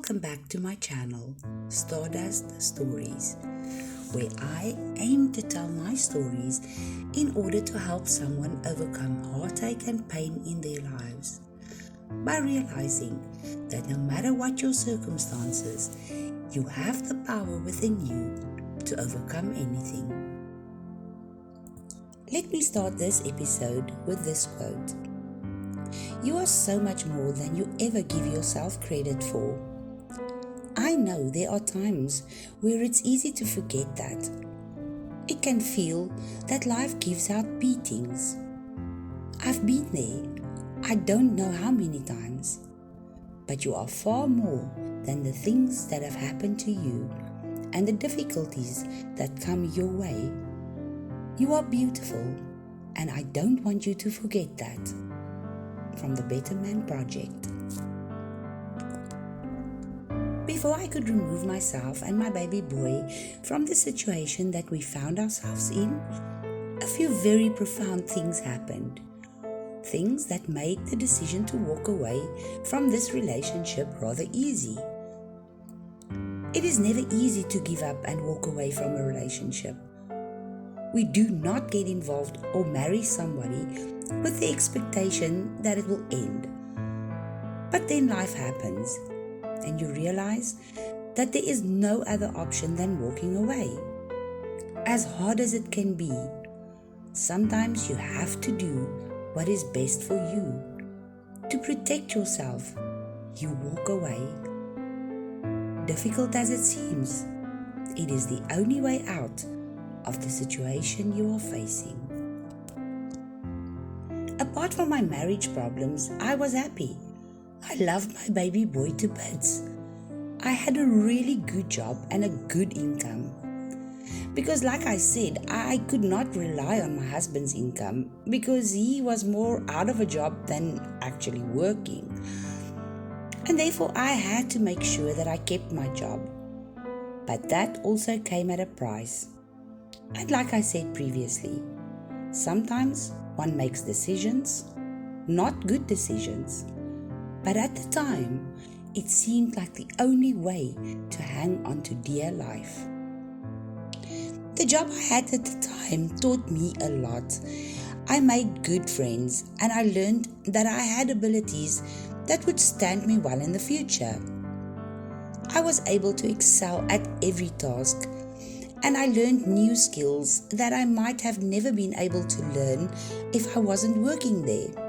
welcome back to my channel, Stardust Stories, where I aim to tell my stories in order to help someone overcome heartache and pain in their lives by realizing that no matter what your circumstances, you have the power within you to overcome anything. Let me start this episode with this quote. You are so much more than you ever give yourself credit for. I know there are times where it's easy to forget that. It can feel that life gives out beatings. I've been there, I don't know how many times. But you are far more than the things that have happened to you and the difficulties that come your way. You are beautiful, and I don't want you to forget that. From the Better Man Project. Before I could remove myself and my baby boy from the situation that we found ourselves in, a few very profound things happened. Things that made the decision to walk away from this relationship rather easy. It is never easy to give up and walk away from a relationship. We do not get involved or marry somebody with the expectation that it will end. But then life happens, and you realize that there is no other option than walking away. As hard as it can be, sometimes you have to do what is best for you. To protect yourself, you walk away. Difficult as it seems, it is the only way out of the situation you are facing. Apart from my marriage problems, I was happy. I loved my baby boy to bits. I had a really good job and a good income. Because like I said, I could not rely on my husband's income because he was more out of a job than actually working. And therefore I had to make sure that I kept my job. But that also came at a price. And like I said previously, sometimes one makes decisions, not good decisions, but at the time, it seemed like the only way to hang on to dear life. The job I had at the time taught me a lot. I made good friends and I learned that I had abilities that would stand me well in the future. I was able to excel at every task, and I learned new skills that I might have never been able to learn if I wasn't working there.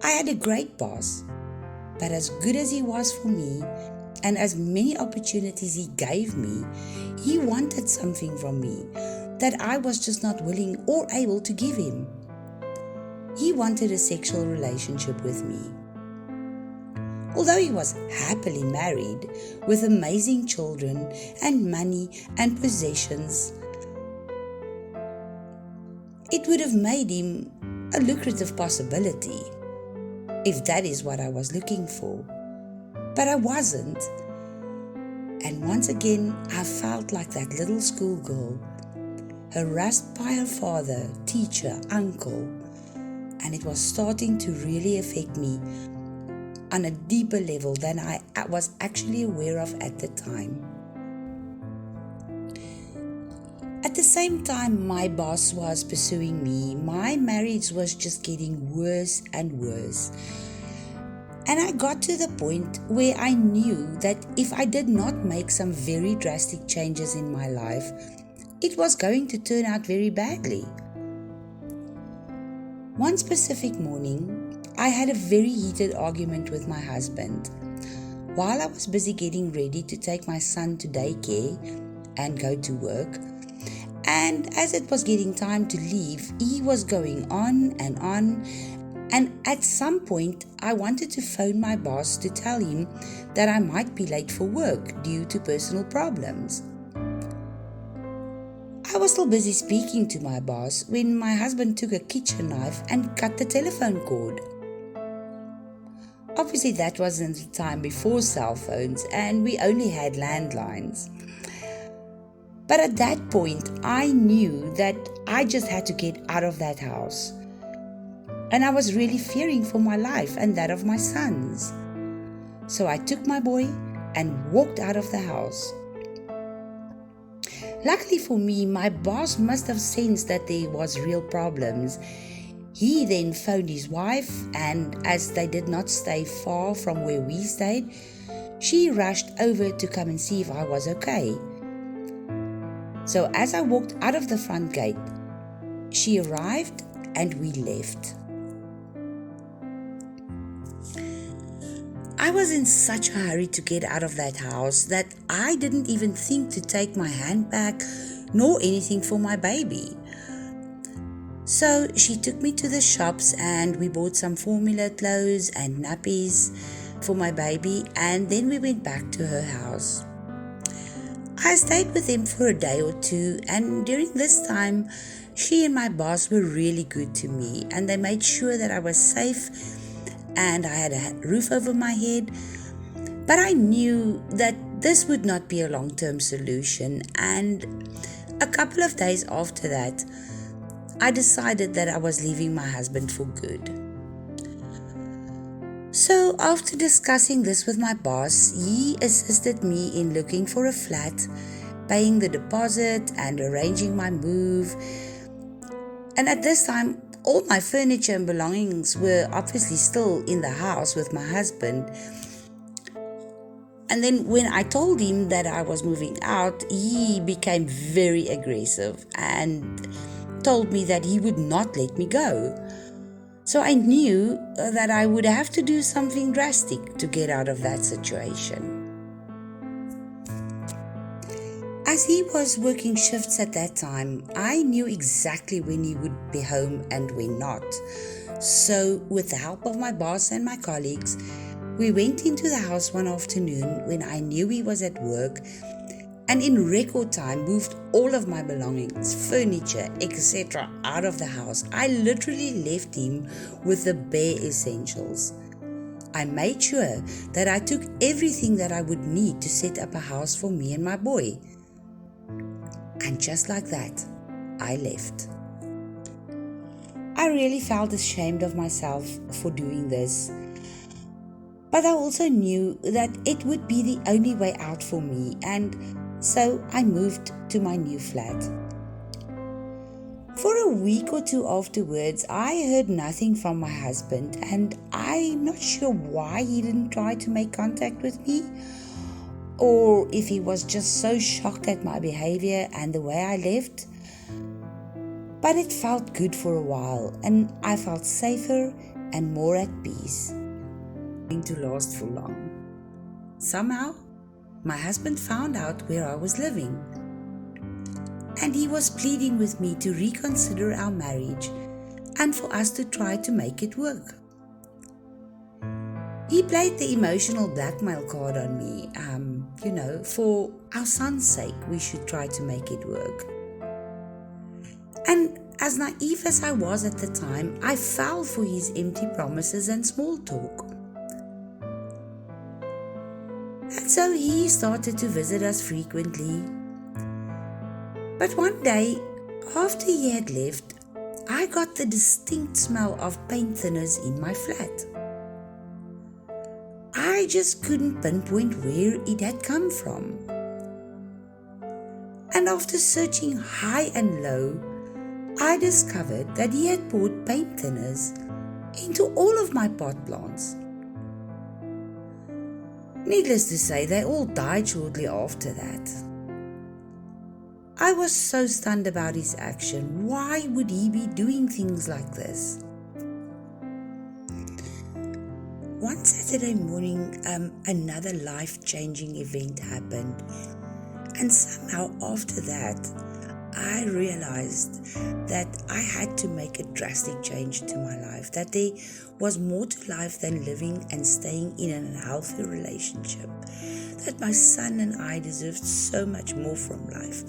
I had a great boss, but as good as he was for me and as many opportunities he gave me, he wanted something from me that I was just not willing or able to give him. He wanted a sexual relationship with me. Although he was happily married with amazing children and money and possessions, it would have made him a lucrative possibility if that is what I was looking for. But I wasn't. And once again, I felt like that little schoolgirl, harassed by her father, teacher, uncle, and it was starting to really affect me on a deeper level than I was actually aware of at the time. At the same time my boss was pursuing me, my marriage was just getting worse and worse. And I got to the point where I knew that if I did not make some very drastic changes in my life, it was going to turn out very badly. One specific morning, I had a very heated argument with my husband. While I was busy getting ready to take my son to daycare and go to work, and as it was getting time to leave, he was going on, and at some point I wanted to phone my boss to tell him that I might be late for work due to personal problems. I was still busy speaking to my boss when my husband took a kitchen knife and cut the telephone cord. Obviously that wasn't the time before cell phones and we only had landlines. But at that point I knew that I just had to get out of that house. And I was really fearing for my life and that of my sons. So I took my boy and walked out of the house. Luckily for me, my boss must have sensed that there was real problems. He then phoned his wife, and as they did not stay far from where we stayed, she rushed over to come and see if I was okay. So as I walked out of the front gate, she arrived and we left. I was in such a hurry to get out of that house that I didn't even think to take my handbag nor anything for my baby. So she took me to the shops and we bought some formula clothes and nappies for my baby, and then we went back to her house. I stayed with them for a day or two, and during this time, she and my boss were really good to me, and they made sure that I was safe and I had a roof over my head. But I knew that this would not be a long-term solution, and a couple of days after that, I decided that I was leaving my husband for good. So after discussing this with my boss, he assisted me in looking for a flat, paying the deposit and arranging my move. And at this time, all my furniture and belongings were obviously still in the house with my husband. And then when I told him that I was moving out, he became very aggressive and told me that he would not let me go. So I knew that I would have to do something drastic to get out of that situation. As he was working shifts at that time, I knew exactly when he would be home and when not. So with the help of my boss and my colleagues, we went into the house one afternoon when I knew he was at work, and in record time moved all of my belongings, furniture, etc. out of the house. I literally left him with the bare essentials. I made sure that I took everything that I would need to set up a house for me and my boy. And just like that, I left. I really felt ashamed of myself for doing this. But I also knew that it would be the only way out for me, and so I moved to my new flat. For a week or two afterwards, I heard nothing from my husband, and I'm not sure why he didn't try to make contact with me, or if he was just so shocked at my behavior and the way I left. But it felt good for a while, and I felt safer and more at peace. To last for long. Somehow, my husband found out where I was living, and he was pleading with me to reconsider our marriage and for us to try to make it work. He played the emotional blackmail card on me, for our son's sake, we should try to make it work. And as naive as I was at the time, I fell for his empty promises and small talk. And so he started to visit us frequently. But one day, after he had left, I got the distinct smell of paint thinners in my flat. I just couldn't pinpoint where it had come from. And after searching high and low, I discovered that he had poured paint thinners into all of my pot plants. Needless to say, they all died shortly after that. I was so stunned about his action. Why would he be doing things like this? One Saturday morning, another life-changing event happened. And somehow after that, I realized that I had to make a drastic change to my life, that there was more to life than living and staying in an unhealthy relationship, that my son and I deserved so much more from life,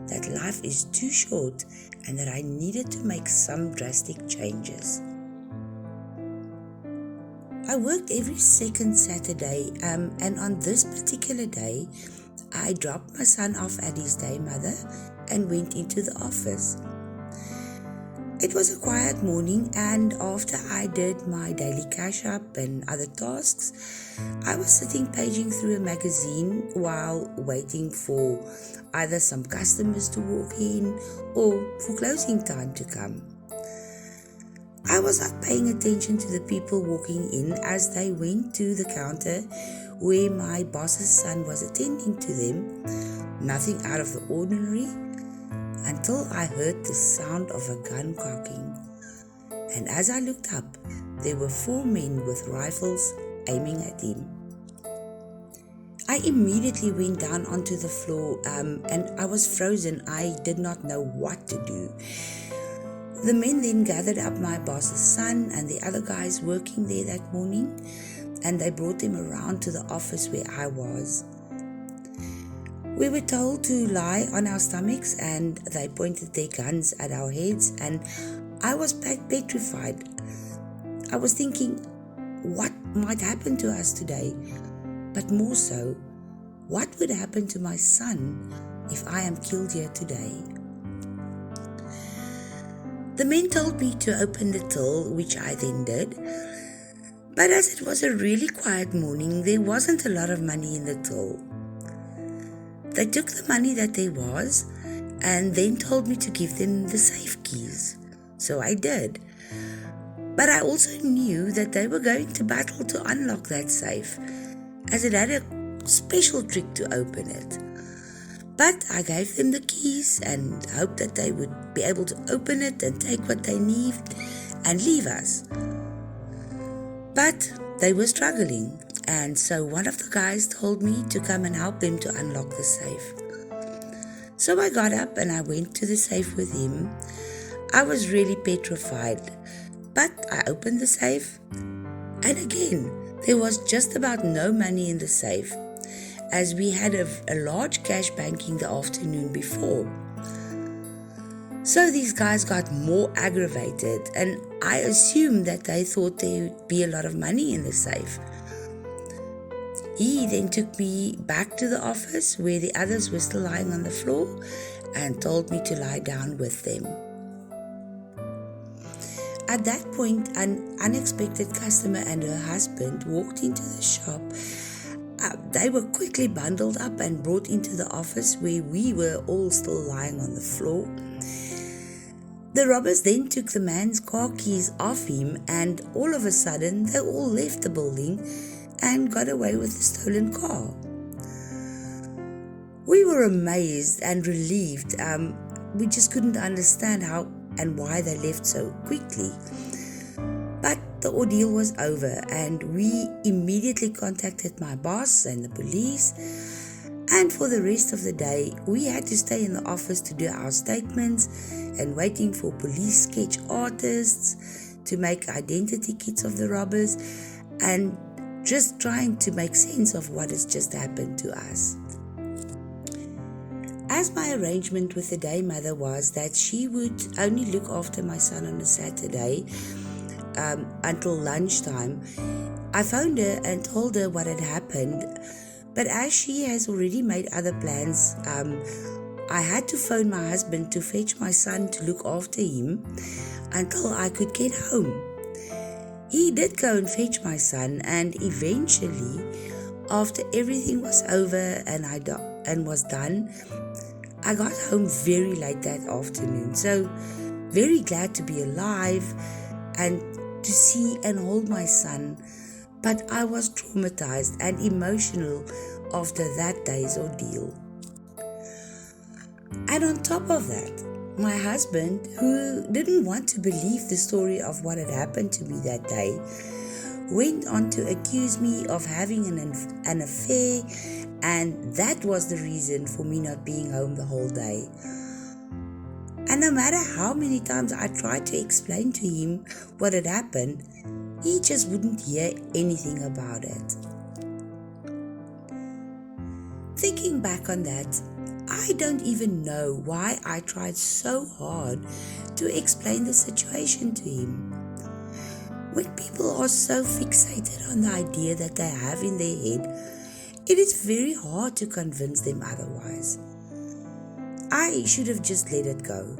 that life is too short, and that I needed to make some drastic changes. I worked every second Saturday, and on this particular day, I dropped my son off at his day mother and went into the office. It was a quiet morning, and after I did my daily cash up and other tasks, I was sitting paging through a magazine while waiting for either some customers to walk in or for closing time to come. I was not paying attention to the people walking in as they went to the counter where my boss's son was attending to them. Nothing out of the ordinary, until I heard the sound of a gun cocking. And as I looked up, there were 4 men with rifles aiming at him. I immediately went down onto the floor and I was frozen. I did not know what to do. The men then gathered up my boss's son and the other guys working there that morning, and they brought them around to the office where I was. We were told to lie on our stomachs, and they pointed their guns at our heads, and I was petrified. I was thinking, what might happen to us today? But more so, what would happen to my son if I am killed here today? The men told me to open the till, which I then did. But as it was a really quiet morning, there wasn't a lot of money in the till. They took the money that there was and then told me to give them the safe keys. So I did. But I also knew that they were going to battle to unlock that safe, as it had a special trick to open it. But I gave them the keys and hoped that they would be able to open it and take what they need and leave us. But they were struggling, and so one of the guys told me to come and help them to unlock the safe. So I got up and I went to the safe with him. I was really petrified, but I opened the safe, and again, there was just about no money in the safe, as we had a large cash banking the afternoon before. So these guys got more aggravated, and I assumed that they thought there would be a lot of money in the safe. He then took me back to the office where the others were still lying on the floor and told me to lie down with them. At that point, an unexpected customer and her husband walked into the shop. They were quickly bundled up and brought into the office where we were all still lying on the floor. The robbers then took the man's car keys off him, and all of a sudden they all left the building and got away with the stolen car. We were amazed and relieved. We just couldn't understand how and why they left so quickly. But the ordeal was over, and we immediately contacted my boss and the police, and for the rest of the day we had to stay in the office to do our statements and waiting for police sketch artists to make identity kits of the robbers and just trying to make sense of what has just happened to us. As my arrangement with the day mother was that she would only look after my son on a Saturday until lunchtime, I phoned her and told her what had happened. But as she has already made other plans, I had to phone my husband to fetch my son to look after him until I could get home. He did go and fetch my son, and eventually, after everything was over and was done, I got home very late that afternoon. So very glad to be alive and to see and hold my son, but I was traumatized and emotional after that day's ordeal. And on top of that, my husband, who didn't want to believe the story of what had happened to me that day, went on to accuse me of having an affair, and that was the reason for me not being home the whole day. And no matter how many times I tried to explain to him what had happened, he just wouldn't hear anything about it. Thinking back on that, I don't even know why I tried so hard to explain the situation to him. When people are so fixated on the idea that they have in their head, it is very hard to convince them otherwise. I should have just let it go.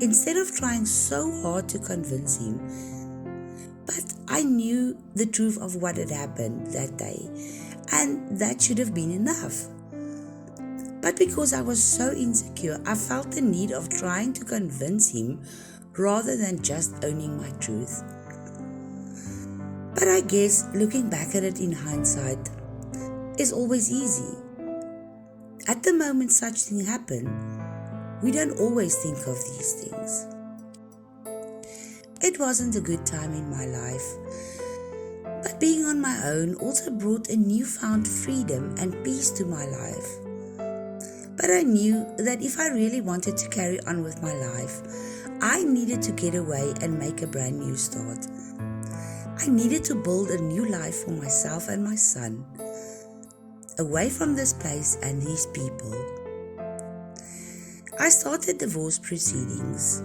instead of trying so hard to convince him. But I knew the truth of what had happened that day, and that should have been enough. But because I was so insecure, I felt the need of trying to convince him rather than just owning my truth. But I guess looking back at it in hindsight is always easy. At the moment such things happen, we don't always think of these things. It wasn't a good time in my life, but being on my own also brought a newfound freedom and peace to my life. But I knew that if I really wanted to carry on with my life, I needed to get away and make a brand new start. I needed to build a new life for myself and my son, away from this place and these people. I started divorce proceedings.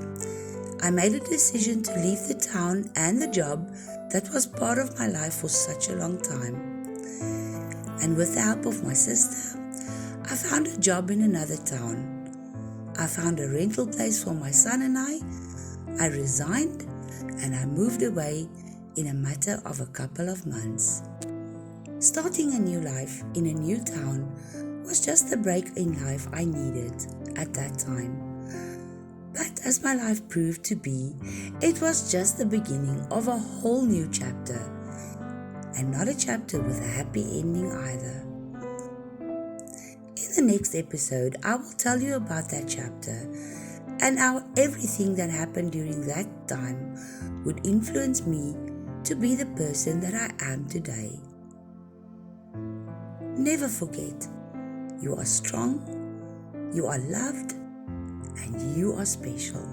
I made a decision to leave the town and the job that was part of my life for such a long time. And with the help of my sister, I found a job in another town. I found a rental place for my son and I resigned and I moved away in a matter of a couple of months. Starting a new life in a new town was just the break in life I needed at that time. But as my life proved to be, it was just the beginning of a whole new chapter, and not a chapter with a happy ending either. In the next episode, I will tell you about that chapter and how everything that happened during that time would influence me to be the person that I am today. Never forget, you are strong, you are loved, and you are special.